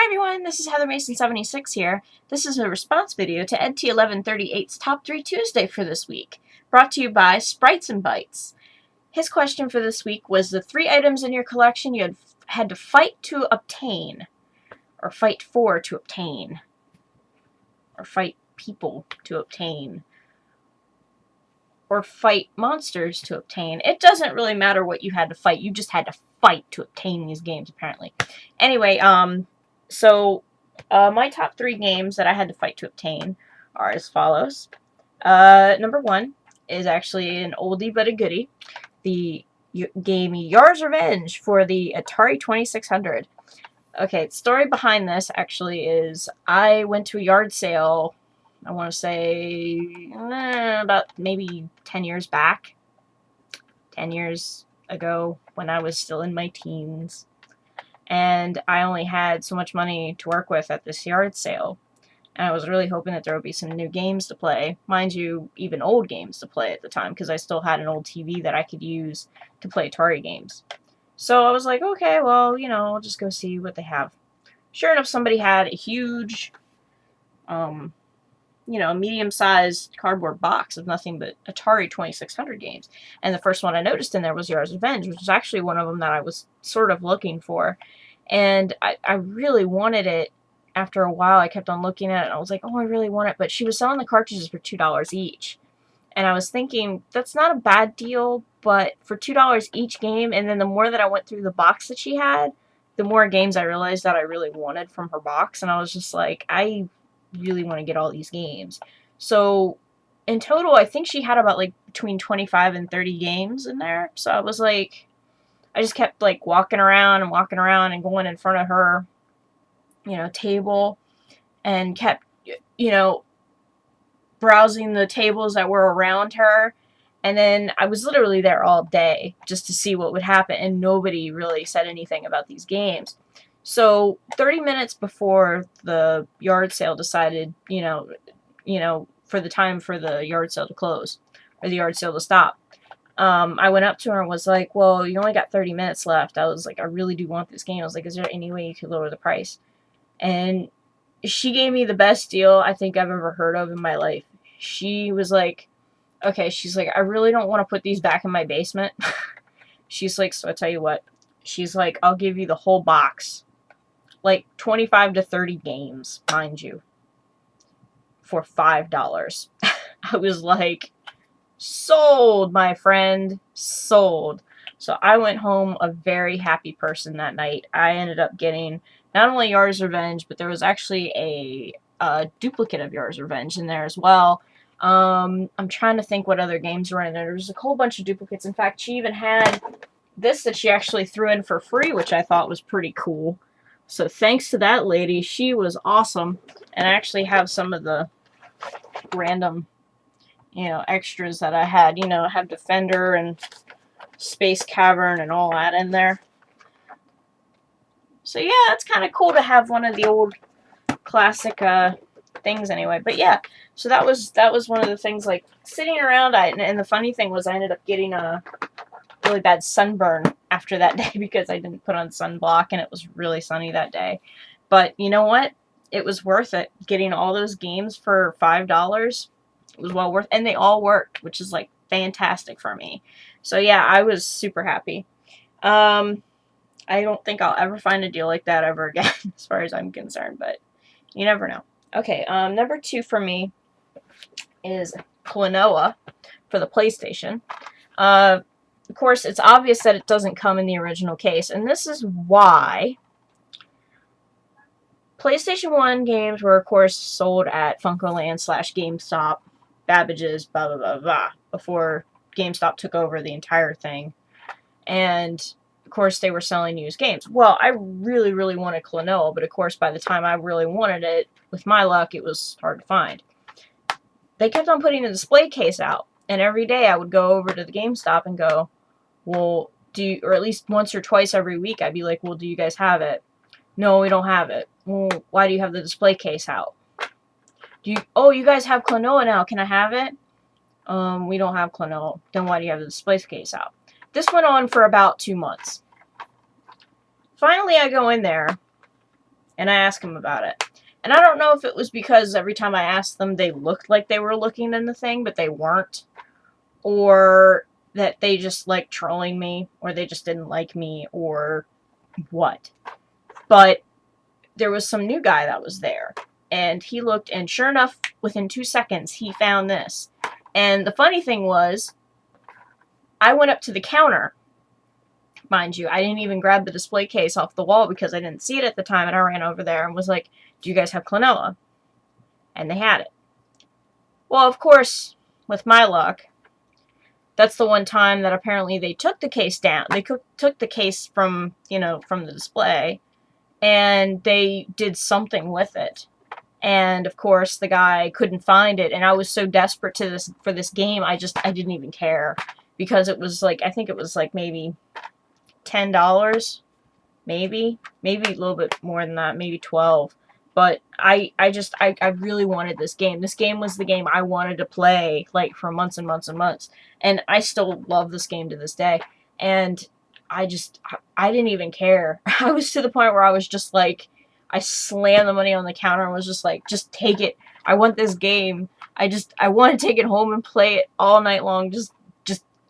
Hi everyone, this is Heather Mason 76 here. This is a response video to EdT1138's Top 3 Tuesday for this week, brought to you by Sprites and Bytes. His question for this week was the 3 items in your collection you had to fight to obtain, or fight for to obtain, or fight people to obtain, or fight monsters to obtain. It doesn't really matter what you had to fight, you just had to fight to obtain these games apparently. Anyway, my top 3 games that I had to fight to obtain are as follows. Number 1 is actually an oldie but a goodie. The game Yars' Revenge for the Atari 2600. Okay, the story behind this actually is I went to a yard sale, I want to say about maybe 10 years back. 10 years ago when I was still in my teens. And I only had so much money to work with at this yard sale. And I was really hoping that there would be some new games to play. Mind you, even old games to play at the time, because I still had an old TV that I could use to play Atari games. So I was like, okay, well, I'll just go see what they have. Sure enough, somebody had a huge, medium-sized cardboard box of nothing but Atari 2600 games. And the first one I noticed in there was Yars' Revenge, which was actually one of them that I was sort of looking for. And I really wanted it. After a while, I kept on looking at it, and I was like, oh, I really want it. But she was selling the cartridges for $2 each. And I was thinking, that's not a bad deal, but for $2 each game, and then the more that I went through the box that she had, the more games I realized that I really wanted from her box. And I was just like, I really want to get all these games. So in total, I think she had about between 25 and 30 games in there. So I was like, I just kept walking around and going in front of her, table, and kept, browsing the tables that were around her. And then I was literally there all day just to see what would happen, and nobody really said anything about these games. So 30 minutes before the yard sale decided, for the time for the yard sale to close, or the yard sale to stop, I went up to her and was like, well, you only got 30 minutes left. I was like, I really do want this game. I was like, is there any way you could lower the price? And she gave me the best deal I think I've ever heard of in my life. She was like, okay, she's like, I really don't want to put these back in my basement. She's like, so I tell you what. She's like, I'll give you the whole box. 25 to 30 games, mind you. For $5. I was like, sold, my friend. Sold. So I went home a very happy person that night. I ended up getting not only Yars' Revenge, but there was actually a duplicate of Yars' Revenge in there as well. I'm trying to think what other games were in there. There was a whole bunch of duplicates. In fact, she even had this that she actually threw in for free, which I thought was pretty cool. So thanks to that lady, she was awesome. And I actually have some of the random, extras that I had. I have Defender and Space Cavern and all that in there. So yeah, it's kind of cool to have one of the old classic things anyway. But yeah, so that was one of the things, sitting around. And the funny thing was I ended up getting a really bad sunburn after that day because I didn't put on sunblock and it was really sunny that day. But you know what? It was worth it. Getting all those games for $5, it was well worth it. And they all worked, which is fantastic for me. So yeah, I was super happy. I don't think I'll ever find a deal like that ever again, as far as I'm concerned, but you never know. Okay, number 2 for me is Klonoa for the PlayStation. Of course, it's obvious that it doesn't come in the original case, and this is why. PlayStation 1 games were, of course, sold at Funkoland / GameStop, Babbage's, blah, blah, blah, blah, before GameStop took over the entire thing. And of course, they were selling used games. Well, I really, really wanted Klonoa, but of course, by the time I really wanted it, with my luck, it was hard to find. They kept on putting the display case out, and every day I would go over to the GameStop and go, well, or at least once or twice every week, I'd be like, well, do you guys have it? No, we don't have it. Well, why do you have the display case out? Oh, you guys have Klonoa now. Can I have it? We don't have Klonoa. Then why do you have the display case out? This went on for about 2 months. Finally, I go in there, And I asked him about it. And I don't know if it was because every time I asked them, they looked like they were looking in the thing, but they weren't. Or that they just liked trolling me, or they just didn't like me, or what. But there was some new guy that was there. And he looked, and sure enough, within 2 seconds, he found this. And the funny thing was, I went up to the counter. Mind you, I didn't even grab the display case off the wall because I didn't see it at the time, and I ran over there and was like, do you guys have Klonoa? And they had it. Well, of course, with my luck, that's the one time that apparently they took the case down. They took the case from, from the display, and they did something with it. And of course, the guy couldn't find it, and I was so desperate for this game, I didn't even care, because it was like, I think it was like maybe $10, maybe a little bit more than that, maybe 12. But I really wanted this game. This game was the game I wanted to play, like, for months and months and months. And I still love this game to this day. And I didn't even care. I was to the point where I was just like, I slammed the money on the counter and was just like, just take it. I want this game. I want to take it home and play it all night long. Just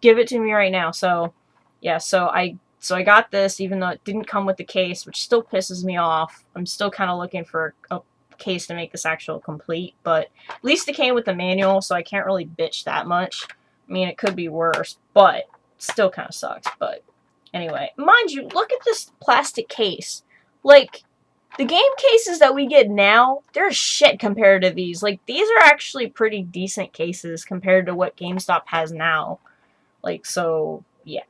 give it to me right now. So, yeah, so I got this, even though it didn't come with the case, which still pisses me off. I'm still kind of looking for a case to make this actual complete, but at least it came with the manual, so I can't really bitch that much. I mean, it could be worse, but still kind of sucks. But anyway, mind you, look at this plastic case. Like, the game cases that we get now, they're shit compared to these. Like, these are actually pretty decent cases compared to what GameStop has now. Like, so, yeah.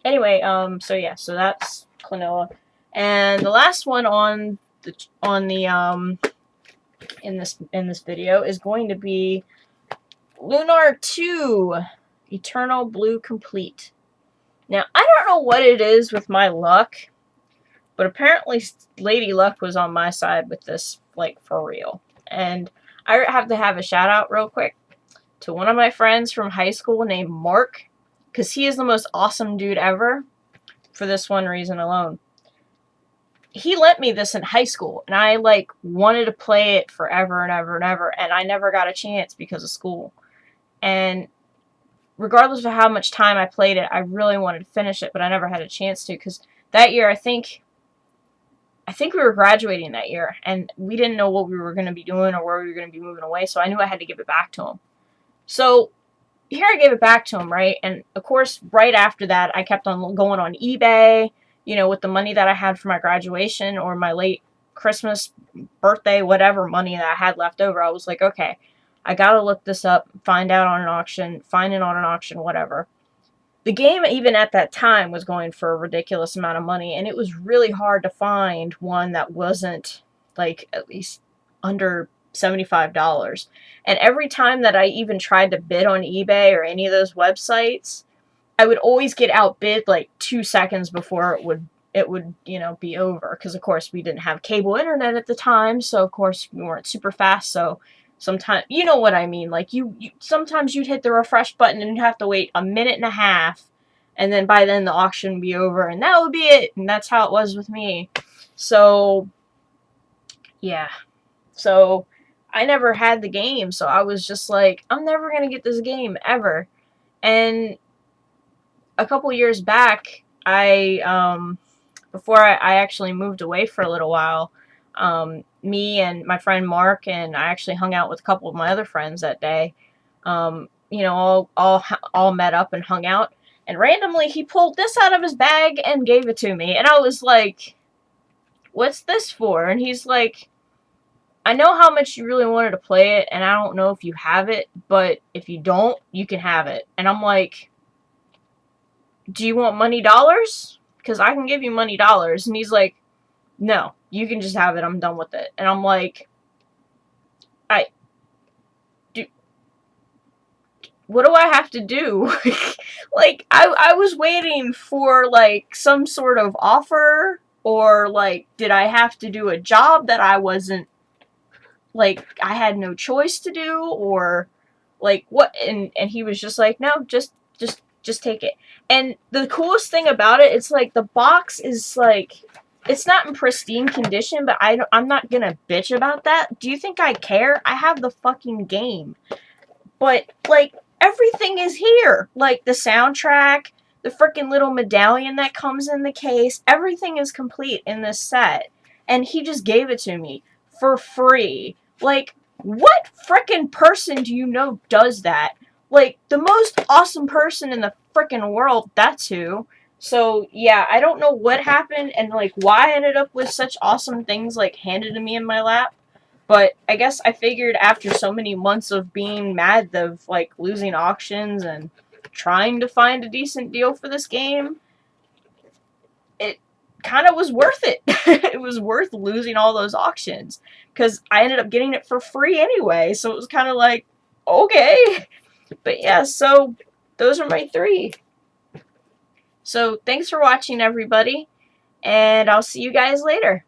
Anyway, so that's Klonoa. And the last one in this video is going to be Lunar 2 Eternal Blue Complete. Now, I don't know what it is with my luck, but apparently Lady Luck was on my side with this, like, for real. And I have to have a shout out real quick to one of my friends from high school named Mark, because he is the most awesome dude ever, for this one reason alone. He lent me this in high school, and I, like, wanted to play it forever and ever and ever, and I never got a chance because of school. And regardless of how much time I played it, I really wanted to finish it, but I never had a chance to, because that year, I think we were graduating that year, and we didn't know what we were going to be doing or where we were going to be moving away, so I knew I had to give it back to him. So here I gave it back to him, right? And of course, right after that, I kept on going on eBay, with the money that I had for my graduation or my late Christmas, birthday, whatever money that I had left over. I was like, okay, I gotta look this up, find it on an auction, whatever. The game, even at that time, was going for a ridiculous amount of money, and it was really hard to find one that wasn't, like, at least under $75. And every time that I even tried to bid on eBay or any of those websites, I would always get outbid like 2 seconds before it would be over, because of course we didn't have cable internet at the time, so of course we weren't super fast. So sometimes, you know what I mean, like sometimes you'd hit the refresh button and you'd have to wait a minute and a half, and then by then the auction would be over, and that would be it. And that's how it was with me. So yeah, so I never had the game, so I was just like, I'm never going to get this game, ever. And a couple years back, before I actually moved away for a little while, me and my friend Mark, and I actually hung out with a couple of my other friends that day, all met up and hung out, and randomly he pulled this out of his bag and gave it to me, and I was like, what's this for? And he's like, I know how much you really wanted to play it, and I don't know if you have it, but if you don't, you can have it. And I'm like, do you want money dollars? Because I can give you money dollars. And he's like, no, you can just have it. I'm done with it. And I'm like, what do I have to do? Like, I was waiting for, like, some sort of offer, or, like, did I have to do a job that I wasn't, like, I had no choice to do, or, like, what? And he was just like, no, just take it. And the coolest thing about it, it's like, the box is, like, it's not in pristine condition, but I'm not gonna bitch about that. Do you think I care? I have the fucking game. But, like, everything is here. Like, the soundtrack, the freaking little medallion that comes in the case, everything is complete in this set. And he just gave it to me for free. Like, what freaking person do you know does that? Like, the most awesome person in the freaking world, that's who. So, yeah, I don't know what happened and, like, why I ended up with such awesome things, like, handed to me in my lap. But I guess I figured after so many months of being mad of, like, losing auctions and trying to find a decent deal for this game, it kind of was worth it. It was worth losing all those auctions. Because I ended up getting it for free anyway. So it was kind of like, okay. But yeah, so those are my 3. So thanks for watching, everybody. And I'll see you guys later.